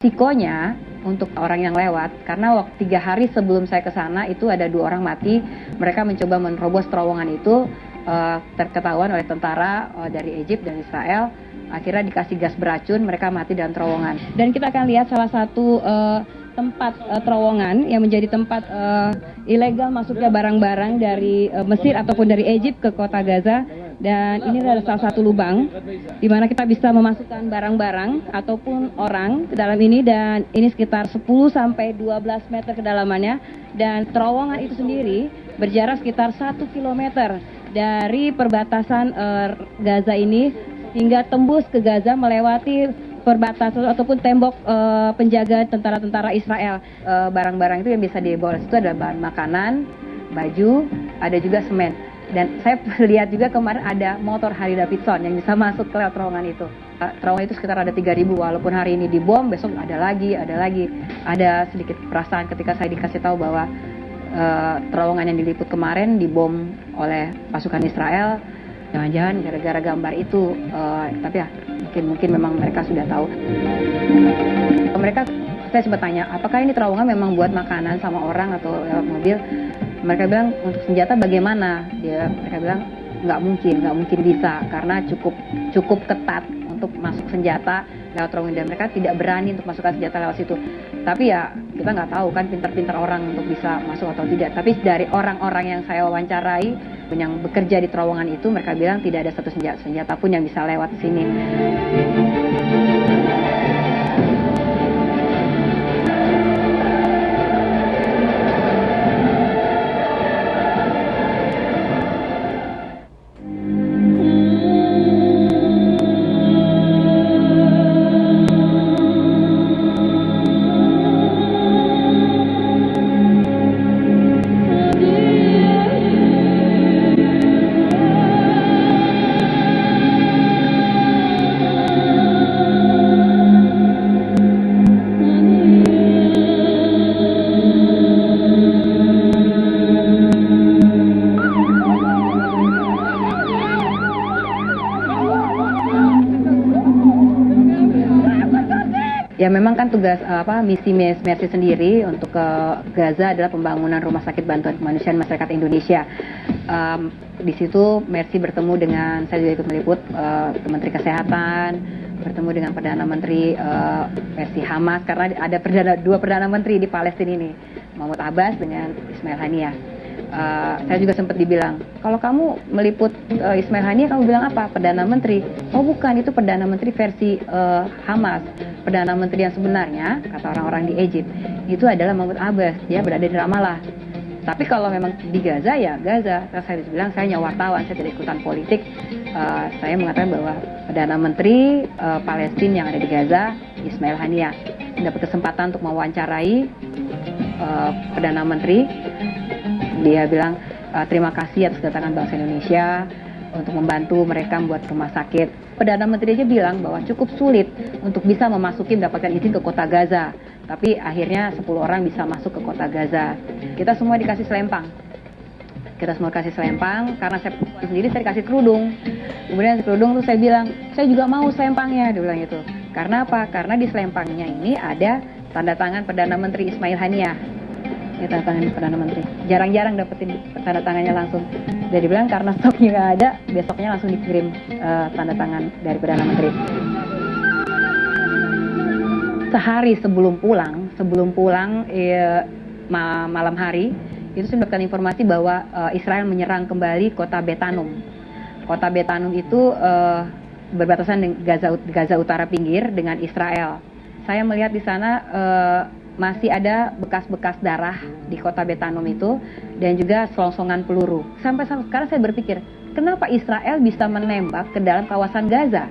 resikonya untuk orang yang lewat, karena waktu 3 hari sebelum saya ke sana itu ada 2 orang mati. Mereka mencoba menerobos terowongan itu, terketahuan oleh tentara dari Egypt dan Israel. Akhirnya dikasih gas beracun, mereka mati dalam terowongan. Dan kita akan lihat salah satu tempat terowongan yang menjadi tempat ilegal masuknya barang-barang dari Mesir ataupun dari Egypt ke kota Gaza. Dan ini adalah salah satu lubang di mana kita bisa memasukkan barang-barang ataupun orang ke dalam ini, dan ini sekitar 10 sampai 12 meter kedalamannya, dan terowongan itu sendiri berjarak sekitar 1 kilometer dari perbatasan Gaza ini hingga tembus ke Gaza melewati perbatasan ataupun tembok penjaga tentara-tentara Israel. Barang-barang itu yang bisa dibawa itu adalah bahan makanan, baju, ada juga semen. Dan saya lihat juga kemarin ada motor Harley Davidson yang bisa masuk ke terowongan itu. Terowongan itu sekitar ada 3.000, walaupun hari ini dibom, besok ada lagi. Ada sedikit perasaan ketika saya dikasih tahu bahwa terowongan yang diliput kemarin dibom oleh pasukan Israel. Jangan-jangan gara-gara gambar itu, tapi ya mungkin memang mereka sudah tahu. Saya sempat tanya, apakah ini terowongan memang buat makanan sama orang atau lewat mobil? Mereka bilang untuk senjata bagaimana? Mereka bilang nggak mungkin bisa, karena cukup ketat untuk masuk senjata lewat terowongan, dan mereka tidak berani untuk masukkan senjata lewat situ. Tapi ya kita nggak tahu kan, pintar-pintar orang untuk bisa masuk atau tidak. Tapi dari orang-orang yang saya wawancarai yang bekerja di terowongan itu, mereka bilang tidak ada satu senjata pun yang bisa lewat sini. Ya memang kan tugas misi Mercy sendiri untuk ke Gaza adalah pembangunan rumah sakit bantuan kemanusiaan masyarakat Indonesia. Di situ Mercy bertemu dengan, saya juga ikut meliput, Menteri Kesehatan, bertemu dengan Perdana Menteri versi Hamas, karena ada dua Perdana Menteri di Palestina ini, Mahmud Abbas dengan Ismail Haniyah. Saya juga sempat dibilang, kalau kamu meliput Ismail Haniyah, kamu bilang apa? Perdana Menteri. Oh bukan, itu Perdana Menteri versi Hamas. Perdana Menteri yang sebenarnya, kata orang-orang di Egypt, itu adalah Mahmud Abbas, dia berada di Ramallah. Tapi kalau memang di Gaza, ya Gaza. Saya bilang, saya hanya wartawan, saya tidak ikutan politik. Saya mengatakan bahwa Perdana Menteri Palestina yang ada di Gaza, Ismail Haniyah, mendapat kesempatan untuk mewawancarai Perdana Menteri. Dia bilang, terima kasih atas kedatangan bangsa Indonesia untuk membantu mereka membuat rumah sakit. Perdana Menteri aja bilang bahwa cukup sulit untuk bisa mendapatkan izin ke kota Gaza. Tapi akhirnya 10 orang bisa masuk ke kota Gaza. Kita semua dikasih selempang. Karena saya sendiri saya dikasih kerudung. Kemudian kerudung tuh saya bilang, saya juga mau selempangnya, dia bilang gitu. Karena apa? Karena di selempangnya ini ada tanda tangan Perdana Menteri Ismail Haniyah. Ya, tanda tangan Perdana Menteri. Jarang-jarang dapetin tanda tangannya langsung. Jadi bilang karena stoknya nggak ada, besoknya langsung dikirim tanda tangan dari Perdana Menteri. Sehari sebelum pulang malam hari, itu saya mendapatkan informasi bahwa Israel menyerang kembali kota Betanum. Kota Betanum itu berbatasan dengan Gaza Utara pinggir dengan Israel. Saya melihat di sana masih ada bekas-bekas darah di kota Betanum itu, dan juga selongsongan peluru. Sampai sekarang saya berpikir, kenapa Israel bisa menembak ke dalam kawasan Gaza?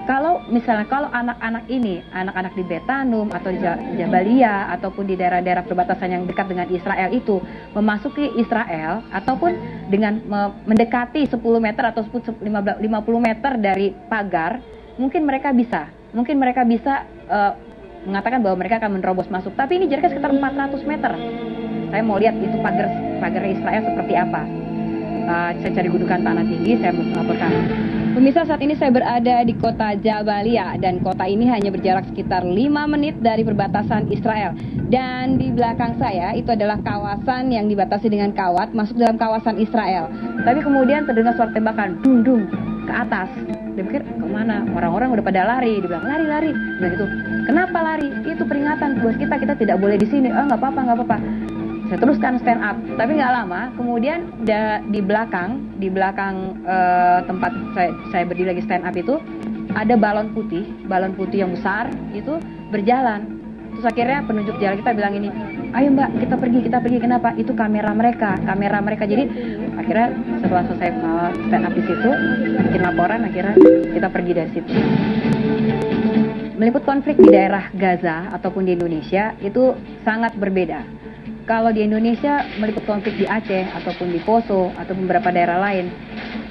Kalau anak-anak di Betanum atau di Jabalia ataupun di daerah-daerah perbatasan yang dekat dengan Israel itu memasuki Israel ataupun dengan mendekati 10 meter atau 50 meter dari pagar, mungkin mereka bisa mengatakan bahwa mereka akan menerobos masuk. Tapi ini jaraknya sekitar 400 meter. Saya mau lihat itu pagar Israel seperti apa. Saya cari gundukan tanah tinggi, saya melaporkan Pemirsa, saat ini saya berada di kota Jabalia dan kota ini hanya berjarak sekitar 5 menit dari perbatasan Israel. Dan di belakang saya itu adalah kawasan yang dibatasi dengan kawat masuk dalam kawasan Israel. Tapi kemudian terdengar suara tembakan, dung dung ke atas. Dia pikir kemana? Orang-orang udah pada lari. Dia bilang lari. Bilang gitu. Kenapa lari? Itu peringatan buat kita tidak boleh di sini. Oh nggak apa-apa. Saya teruskan stand up, tapi nggak lama kemudian di belakang tempat saya berdiri lagi stand up itu ada balon putih yang besar itu berjalan. Terus akhirnya penunjuk jalan kita bilang ini, ayo mbak kita pergi. Kenapa? Itu kamera mereka. Jadi akhirnya setelah selesai stand up di situ bikin laporan, akhirnya kita pergi dari situ. Meliput konflik di daerah Gaza ataupun di Indonesia itu sangat berbeda. Kalau di Indonesia meliput konflik di Aceh ataupun di Poso atau beberapa daerah lain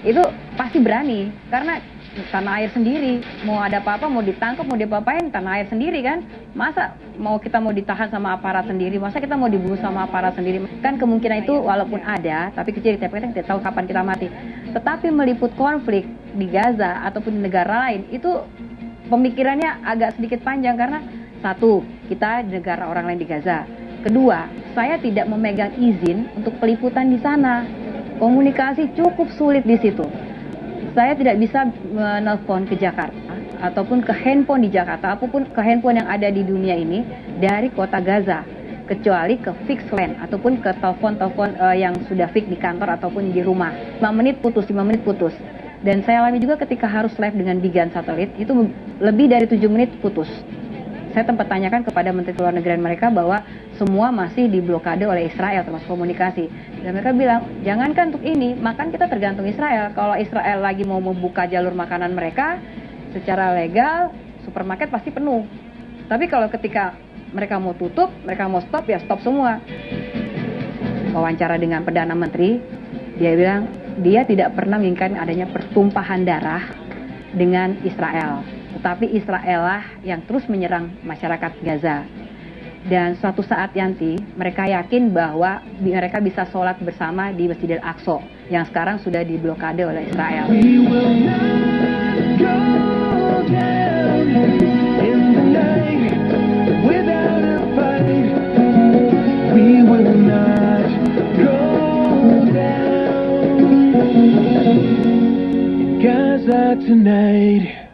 itu pasti berani karena tanah air sendiri, mau ada apa-apa, mau ditangkap, mau diapa-apain, tanah air sendiri kan. Masa kita mau ditahan sama aparat sendiri, masa kita mau dibunuh sama aparat sendiri? Kan kemungkinan itu walaupun ada tapi kecil, tapi kita tidak tahu kapan kita mati. Tetapi meliput konflik di Gaza ataupun di negara lain itu pemikirannya agak sedikit panjang karena satu, kita di negara orang lain di Gaza. Kedua, saya tidak memegang izin untuk peliputan di sana. Komunikasi cukup sulit di situ. Saya tidak bisa menelpon ke Jakarta ataupun ke handphone di Jakarta, apapun ke handphone yang ada di dunia ini dari kota Gaza, kecuali ke fix line ataupun ke telepon yang sudah fix di kantor ataupun di rumah. 5 menit putus. Dan saya alami juga ketika harus live dengan Bigan satelit, itu lebih dari 7 menit putus. Saya tempat tanyakan kepada Menteri Luar Negeri mereka bahwa semua masih diblokade oleh Israel termasuk komunikasi. Dan mereka bilang, jangankan untuk ini, makan kita tergantung Israel. Kalau Israel lagi mau membuka jalur makanan mereka secara legal, supermarket pasti penuh. Tapi kalau ketika mereka mau tutup, mereka mau stop, ya stop semua. Wawancara dengan Perdana Menteri, dia bilang dia tidak pernah menginginkan adanya pertumpahan darah dengan Israel. Tetapi Israel lah yang terus menyerang masyarakat Gaza. Dan suatu saat nanti mereka yakin bahwa mereka bisa sholat bersama di Masjidil Aqsa yang sekarang sudah diblokade oleh Israel. Gaza tonight.